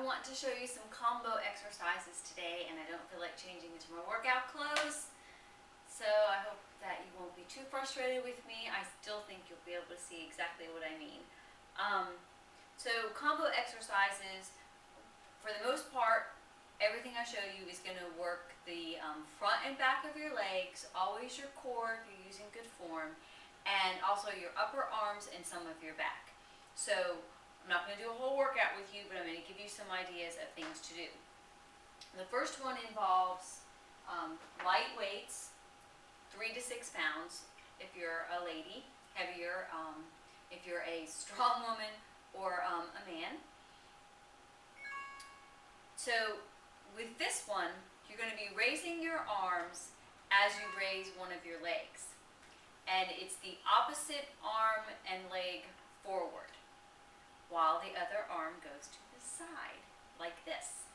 want to show you some combo exercises today, and I don't feel like changing into my workout clothes. So I hope that you won't be too frustrated with me. I still think you'll be able to see exactly what I mean. So combo exercises, for the most part, everything I show you is going to work the front and back of your legs, always your core if you're using good form, and also your upper arms and some of your back. So I'm not going to do a whole workout with you, but I'm going to give you some ideas of things to do. The first one involves light weights, 3 to 6 pounds if you're a lady, heavier if you're a strong woman or a man. So with this one, you're going to be raising your arms as you raise one of your legs. And it's the opposite arm and leg forward, while the other arm goes to the side, like this.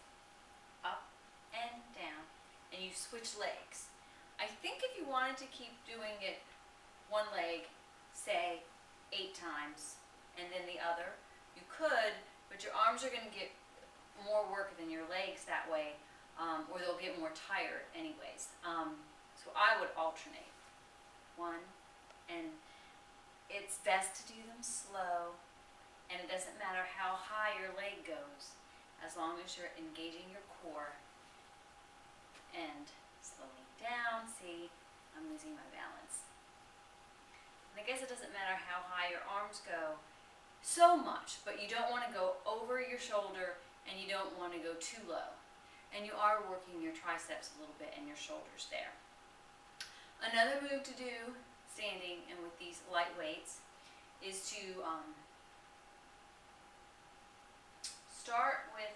Up and down. And you switch legs. I think if you wanted to keep doing it one leg, say 8 times, and then the other, you could, but your arms are going to get more work than your legs that way, or they'll get more tired anyways. So I would alternate. 1, and it's best to do them slow, and it doesn't matter how high your leg goes, as long as you're engaging your core. And slowing down. See, I'm losing my balance. And I guess it doesn't matter how high your arms go so much, but you don't want to go over your shoulder and you don't want to go too low. And you are working your triceps a little bit and your shoulders there. Another move to do, standing and with these light weights, is to start with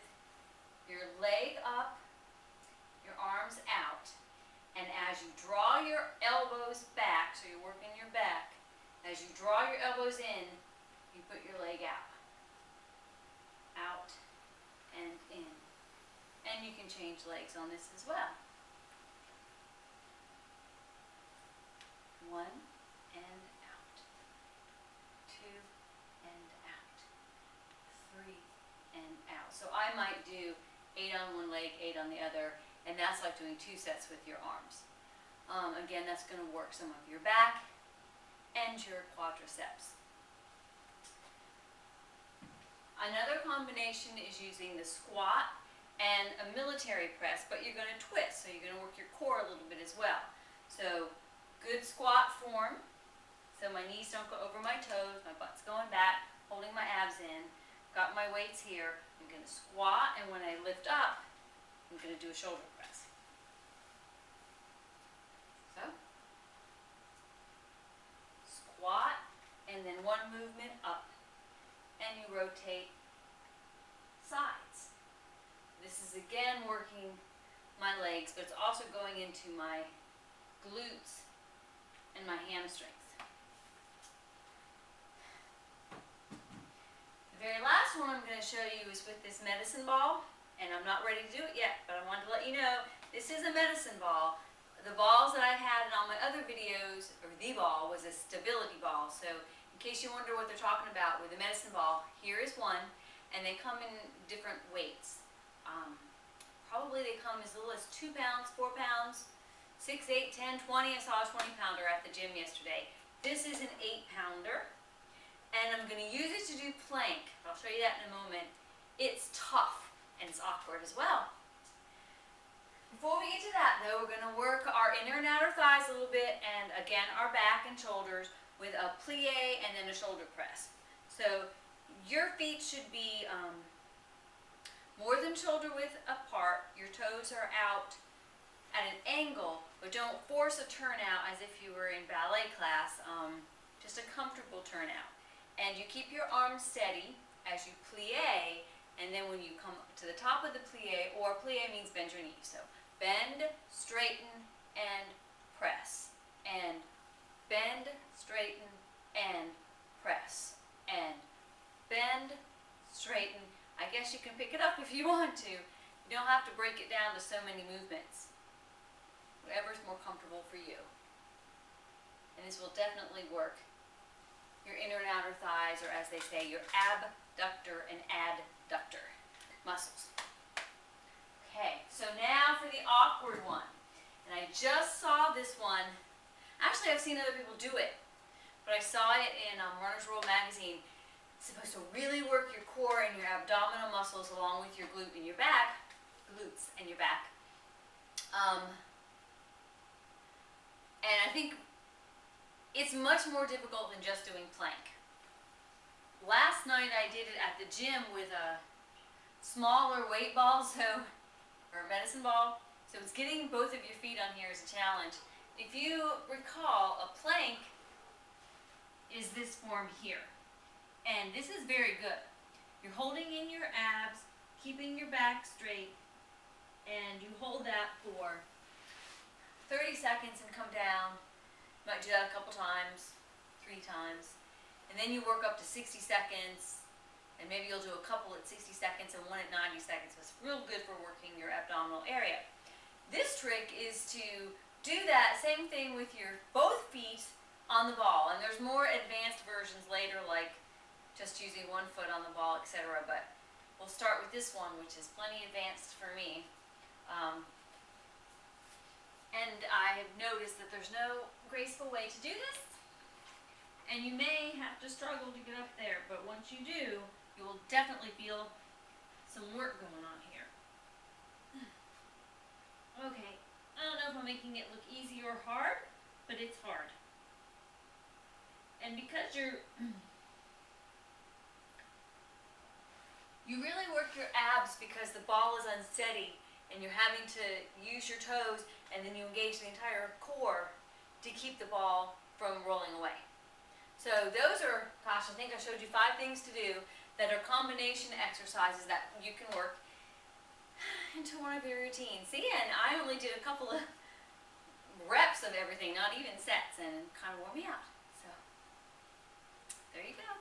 your leg up, your arms out, and as you draw your elbows back, so you're working your back, as you draw your elbows in, you put your leg out. Out and in. And you can change legs on this as well. 1 and out. 2 and out. 3 and out. So I might do 8 on one leg, 8 on the other, and that's like doing 2 sets with your arms. Again, that's going to work some of your back and your quadriceps. Another combination is using the squat and a military press, but you're going to twist, so you're going to work your core a little bit as well. So good squat form, so my knees don't go over my toes, my butt's going back, holding my abs in, got my weights here. I'm going to squat, and when I lift up, I'm going to do a shoulder press. So, squat, and then one movement up, and you rotate sides. This is again working my legs, but it's also going into my glutes and my hamstrings. The very last one I'm going to show you is with this medicine ball. And I'm not ready to do it yet, but I wanted to let you know this is a medicine ball. The balls that I had in all my other videos, or the ball, was a stability ball. So in case you wonder what they're talking about with the medicine ball, here is one, and they come in different weights. Probably they come as little as 2 pounds, 4 pounds, 6, 8, 10, 20. I saw a 20-pounder at the gym yesterday. This is an 8-pounder, and I'm going to use it to do plank. I'll show you that in a moment. It's tough. And it's awkward as well. Before we get to that though, we're going to work our inner and outer thighs a little bit, and again our back and shoulders with a plie and then a shoulder press. So your feet should be more than shoulder width apart. Your toes are out at an angle, but don't force a turnout as if you were in ballet class. Just a comfortable turnout. And you keep your arms steady as you plie. And then when you come to the top of the plie, or plie means bend your knees. So bend, straighten, and press. And bend, straighten, and press. And bend, straighten. I guess you can pick it up if you want to. You don't have to break it down to so many movements. Whatever's more comfortable for you. And this will definitely work your inner and outer thighs, or as they say, your abductor and adductor. muscles. Okay, so now for the awkward one. And I just saw this one. Actually, I've seen other people do it, but I saw it in Runner's World magazine. It's supposed to really work your core and your abdominal muscles along with your glutes and your back. And I think it's much more difficult than just doing plank. Last night I did it at the gym with a smaller weight ball, or a medicine ball. So it's getting both of your feet on here is a challenge. If you recall, a plank is this form here. And this is very good. You're holding in your abs, keeping your back straight, and you hold that for 30 seconds and come down. You might do that a couple times, 3 times. And then you work up to 60 seconds, and maybe you'll do a couple at 60 seconds and one at 90 seconds. So it's real good for working your abdominal area. This trick is to do that same thing with your both feet on the ball. And there's more advanced versions later, like just using one foot on the ball, etc. But we'll start with this one, which is plenty advanced for me. And I have noticed that there's no graceful way to do this. And you may have to struggle to get up there, but once you do, you will definitely feel some work going on here. Okay, I don't know if I'm making it look easy or hard, but it's hard. And because you really work your abs because the ball is unsteady and you're having to use your toes, and then you engage the entire core to keep the ball from rolling away. So those are, gosh, I think I showed you 5 things to do that are combination exercises that you can work into one of your routines. See, and I only did a couple of reps of everything, not even sets, and it kind of wore me out. So there you go.